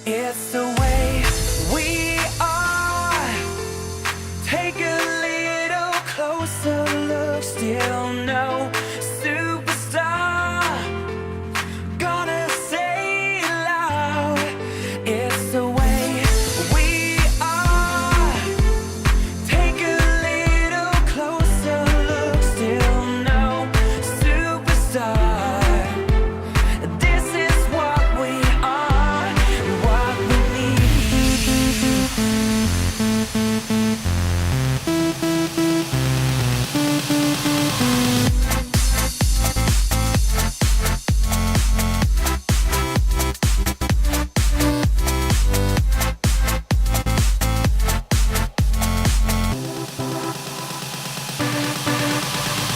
It's the way we are. Take a little closer look. Still no superstar. Gonna say it loud. It's the way we are. Take a little closer look. Still no superstar. This is what we are, what we need.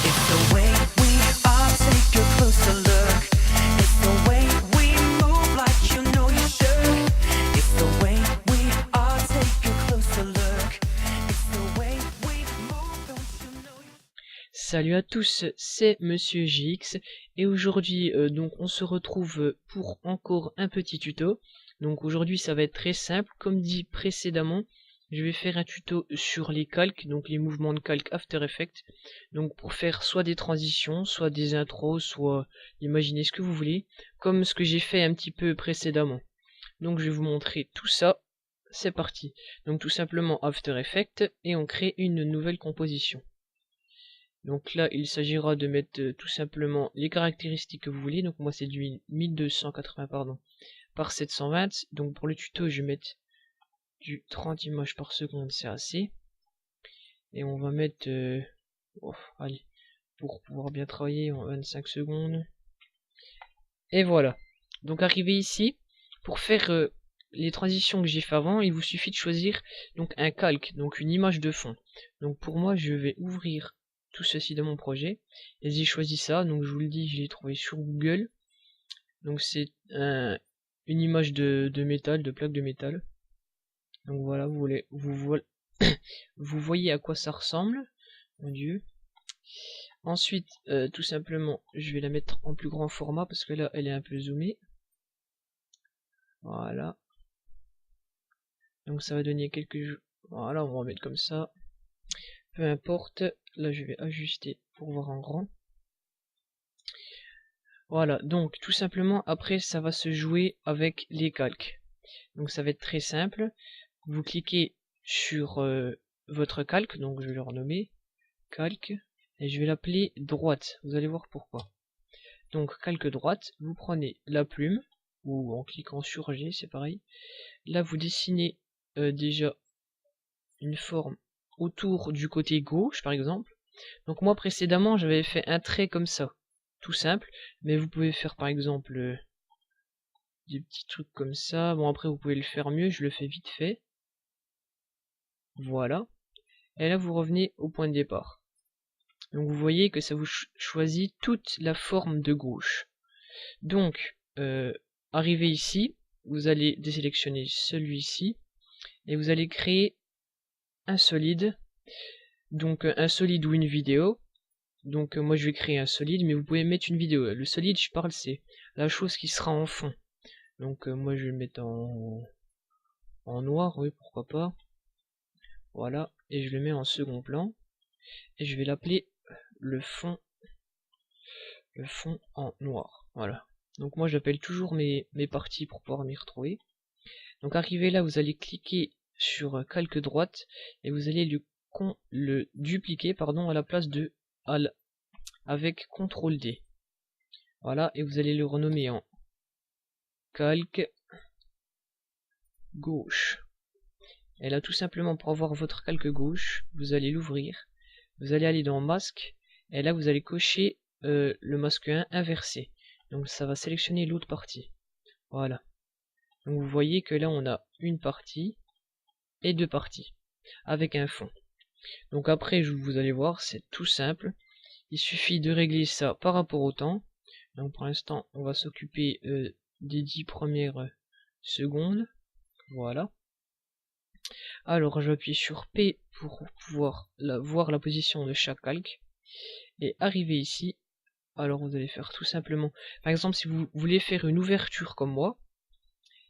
It's the way we are, take a closer look. It's the way we move like you know you should. It's the way we are, take a closer look. It's the way we move, don't you know you. Salut à tous, c'est Monsieur JX et aujourd'hui donc on se retrouve pour encore un petit tuto. Donc aujourd'hui ça va être très simple, comme dit précédemment, je vais faire un tuto sur les calques, donc les mouvements de calque After Effects. Donc pour faire soit des transitions, soit des intros, soit imaginez ce que vous voulez, comme ce que j'ai fait un petit peu précédemment. Donc je vais vous montrer tout ça, c'est parti. Donc tout simplement After Effects et on crée une nouvelle composition. Donc là, il s'agira de mettre tout simplement les caractéristiques que vous voulez. Donc moi, c'est du 1280 par 720. Donc pour le tuto, je vais mettre du 30 images par seconde, c'est assez. Et on va mettre, allez, pour pouvoir bien travailler en 25 secondes. Et voilà. Donc arrivé ici, pour faire les transitions que j'ai fait avant, il vous suffit de choisir donc un calque, donc une image de fond. Donc pour moi, je vais ouvrir tout ceci dans mon projet et j'ai choisi ça. Donc je vous le dis, je l'ai trouvé sur Google. Donc c'est une image de métal, de plaque de métal. Donc voilà, vous voyez à quoi ça ressemble. Mon Dieu. Ensuite, tout simplement, je vais la mettre en plus grand format parce que là, elle est un peu zoomée. Voilà. Donc ça va donner quelques... Voilà, on va mettre comme ça. Peu importe. Là, je vais ajuster pour voir en grand. Voilà, donc tout simplement, après, ça va se jouer avec les calques. Donc ça va être très simple. Vous cliquez sur votre calque, donc je vais le renommer calque, et je vais l'appeler droite. Vous allez voir pourquoi. Donc calque droite, vous prenez la plume, ou en cliquant sur G, c'est pareil. Là, vous dessinez déjà une forme autour du côté gauche, par exemple. Donc moi, précédemment, j'avais fait un trait comme ça, tout simple. Mais vous pouvez faire, par exemple, des petits trucs comme ça. Bon, après, vous pouvez le faire mieux, je le fais vite fait. Voilà. Et là, vous revenez au point de départ. Donc vous voyez que ça vous choisit toute la forme de gauche. Donc, arrivé ici, vous allez désélectionner celui-ci et vous allez créer un solide. Donc un solide ou une vidéo. Donc moi je vais créer un solide, mais vous pouvez mettre une vidéo. Le solide, je parle, c'est la chose qui sera en fond. Donc moi je vais le mettre en noir, oui, pourquoi pas. Voilà, et je le mets en second plan. Et je vais l'appeler le fond en noir. Voilà. Donc moi j'appelle toujours mes parties pour pouvoir m'y retrouver. Donc arrivé là, vous allez cliquer sur calque droite et vous allez le dupliquer à la place de avec CTRL D. Voilà, et vous allez le renommer en calque gauche. Et là, tout simplement, pour avoir votre calque gauche, vous allez l'ouvrir. Vous allez aller dans masque. Et là, vous allez cocher le masque 1 inversé. Donc ça va sélectionner l'autre partie. Voilà. Donc vous voyez que là, on a une partie et deux parties. Avec un fond. Donc après, vous allez voir, c'est tout simple. Il suffit de régler ça par rapport au temps. Donc pour l'instant, on va s'occuper des 10 premières secondes. Voilà. Alors j'appuie sur P pour pouvoir voir la position de chaque calque. Et arriver ici, alors vous allez faire tout simplement, par exemple si vous voulez faire une ouverture comme moi,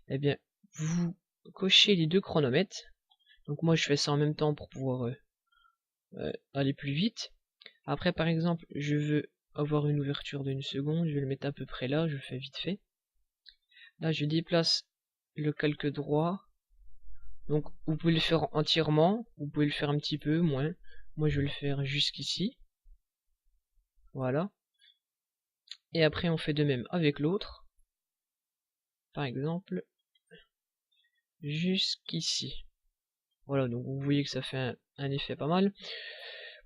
eh bien vous cochez les deux chronomètres. Donc moi je fais ça en même temps pour pouvoir aller plus vite. Après par exemple je veux avoir une ouverture de 1 seconde, je vais le mettre à peu près là, je le fais vite fait. Là je déplace le calque droit. Donc vous pouvez le faire entièrement, vous pouvez le faire un petit peu moins. Moi je vais le faire jusqu'ici. Voilà. Et après on fait de même avec l'autre. Par exemple, jusqu'ici. Voilà, donc vous voyez que ça fait un effet pas mal.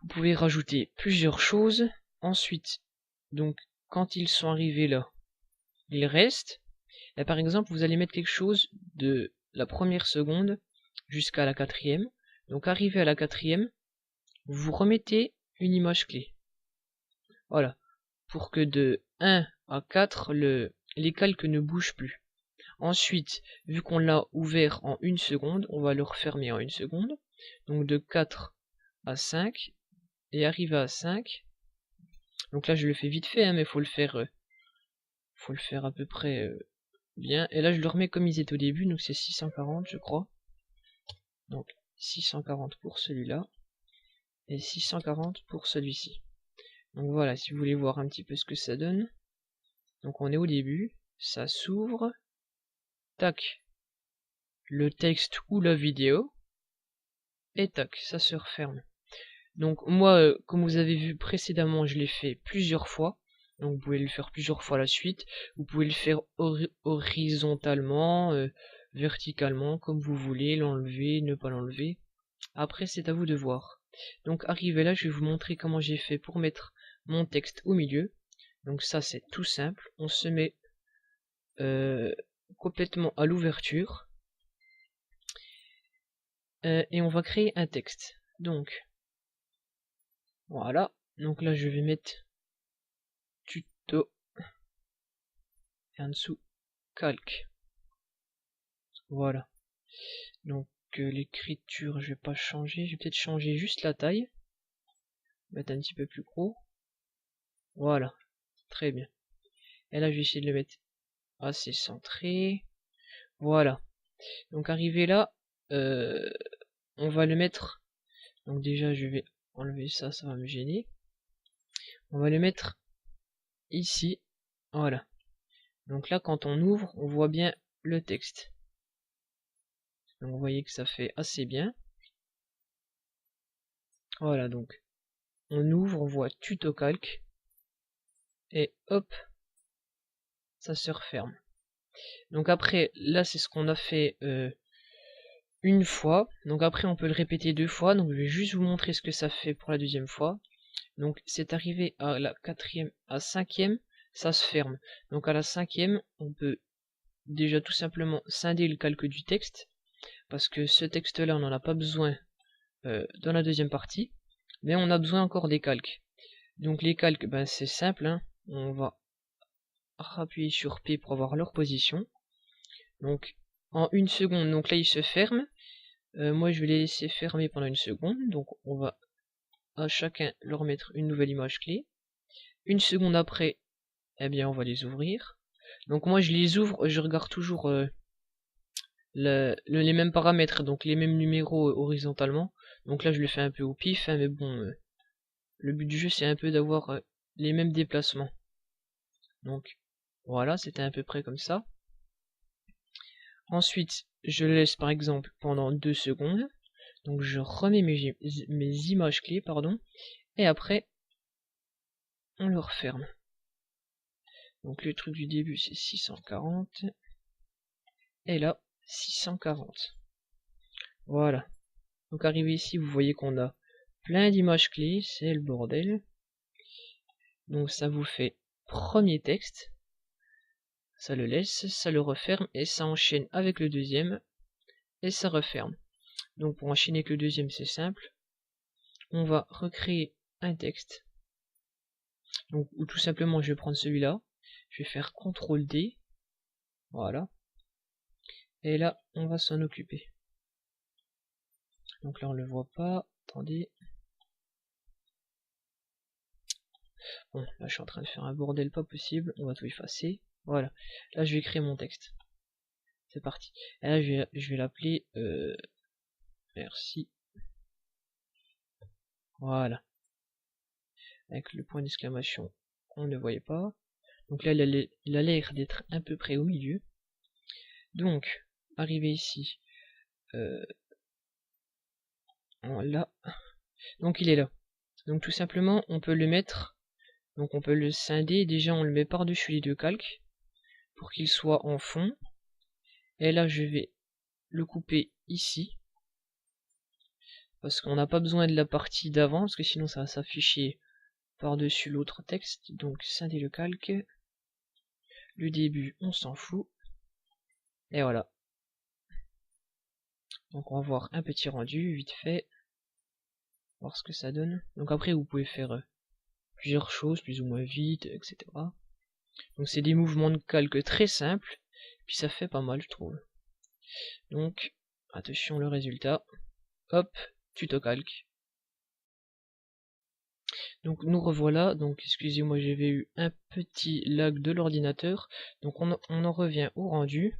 Vous pouvez rajouter plusieurs choses. Ensuite, donc quand ils sont arrivés là, ils restent. Et par exemple, vous allez mettre quelque chose de la première seconde jusqu'à la 4e. Donc arrivé à la 4e, vous remettez une image clé. Voilà. Pour que de 1 à 4, les calques ne bougent plus. Ensuite, vu qu'on l'a ouvert en 1 seconde, on va le refermer en 1 seconde. Donc de 4 à 5. Et arrivé à 5. Donc là je le fais vite fait, hein, mais faut le faire à peu près bien. Et là je le remets comme ils étaient au début, donc c'est 640 je crois. Donc 640 pour celui-là. Et 640 pour celui-ci. Donc voilà, si vous voulez voir un petit peu ce que ça donne. Donc on est au début, ça s'ouvre. Tac. Le texte ou la vidéo. Et tac, ça se referme. Donc moi, comme vous avez vu précédemment, je l'ai fait plusieurs fois. Donc vous pouvez le faire plusieurs fois la suite. Vous pouvez le faire horizontalement, verticalement, comme vous voulez, l'enlever, ne pas l'enlever. Après, c'est à vous de voir. Donc arrivé là, je vais vous montrer comment j'ai fait pour mettre mon texte au milieu. Donc ça, c'est tout simple. On se met complètement à l'ouverture. Et on va créer un texte. Donc, voilà. Donc là, je vais mettre tuto. Et en dessous, calque. Voilà. Donc l'écriture, je vais pas changer. Je vais peut-être changer juste la taille. Mettre un petit peu plus gros. Voilà. Très bien. Et là, je vais essayer de le mettre assez centré. Voilà. Donc arrivé là, on va le mettre. Donc déjà, je vais enlever ça, ça va me gêner. On va le mettre ici. Voilà. Donc là, quand on ouvre, on voit bien le texte. Donc vous voyez que ça fait assez bien. Voilà, donc on ouvre, on voit tuto calque. Et hop, ça se referme. Donc après, là c'est ce qu'on a fait une fois. Donc après on peut le répéter 2 fois. Donc je vais juste vous montrer ce que ça fait pour la 2e fois. Donc c'est arrivé à la 4e, à 5e, ça se ferme. Donc à la 5e, on peut déjà tout simplement scinder le calque du texte. Parce que ce texte-là, on n'en a pas besoin dans la 2e partie. Mais on a besoin encore des calques. Donc les calques, ben, c'est simple. Hein. On va appuyer sur P pour avoir leur position. Donc en 1 seconde, donc là il se ferme. Moi je vais les laisser fermer pendant 1 seconde. Donc on va à chacun leur mettre une nouvelle image clé. 1 seconde après, eh bien on va les ouvrir. Donc moi je les ouvre, je regarde toujours les mêmes paramètres, donc les mêmes numéros horizontalement. Donc là je le fais un peu au pif, hein, mais bon, le but du jeu c'est un peu d'avoir les mêmes déplacements. Donc voilà, c'était à peu près comme ça. Ensuite, je le laisse par exemple pendant 2 secondes. Donc je remets mes images clés, pardon. Et après, on le referme. Donc le truc du début c'est 640. Et là, 640. Voilà. Donc arrivé ici, vous voyez qu'on a plein d'images clés, c'est le bordel. Donc ça vous fait premier texte. Ça le laisse, ça le referme et ça enchaîne avec le 2e. Et ça referme. Donc pour enchaîner avec le 2e, c'est simple. On va recréer un texte. Donc, ou tout simplement, je vais prendre celui-là. Je vais faire CTRL D. Voilà. Et là, on va s'en occuper. Donc là, on le voit pas. Attendez. Bon, là, je suis en train de faire un bordel pas possible. On va tout effacer. Voilà. Là, je vais créer mon texte. c'est parti. Et là, je vais l'appeler merci. Voilà. Avec le point d'exclamation, on ne voyait pas. Donc là, il a l'air d'être à peu près au milieu. Donc, arrivé ici, là. Donc il est là. Donc tout simplement, on peut le mettre, donc on peut le scinder. Déjà, on le met par-dessus les deux calques pour qu'il soit en fond. Et là, je vais le couper ici. Parce qu'on n'a pas besoin de la partie d'avant, parce que sinon ça va s'afficher par-dessus l'autre texte. Donc scinder le calque. Le début, on s'en fout. Et voilà. Donc on va voir un petit rendu, vite fait. Voir ce que ça donne. Donc après, vous pouvez faire plusieurs choses, plus ou moins vite, etc. Donc c'est des mouvements de calque très simples. Puis ça fait pas mal, je trouve. Donc, attention le résultat. Hop, tuto calque. Donc nous revoilà. Donc excusez-moi, j'avais eu un petit lag de l'ordinateur. Donc on en revient au rendu.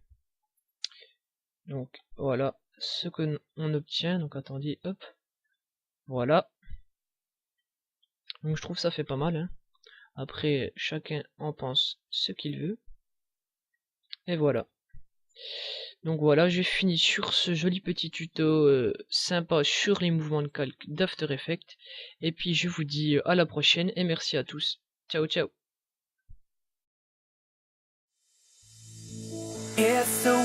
Donc voilà ce que on obtient. Donc attendez, hop. Voilà. Donc je trouve ça fait pas mal. Hein. Après, chacun en pense ce qu'il veut. Et voilà. Donc voilà, j'ai fini sur ce joli petit tuto sympa sur les mouvements de calque d'After Effects. Et puis je vous dis à la prochaine et merci à tous. Ciao ciao. It's the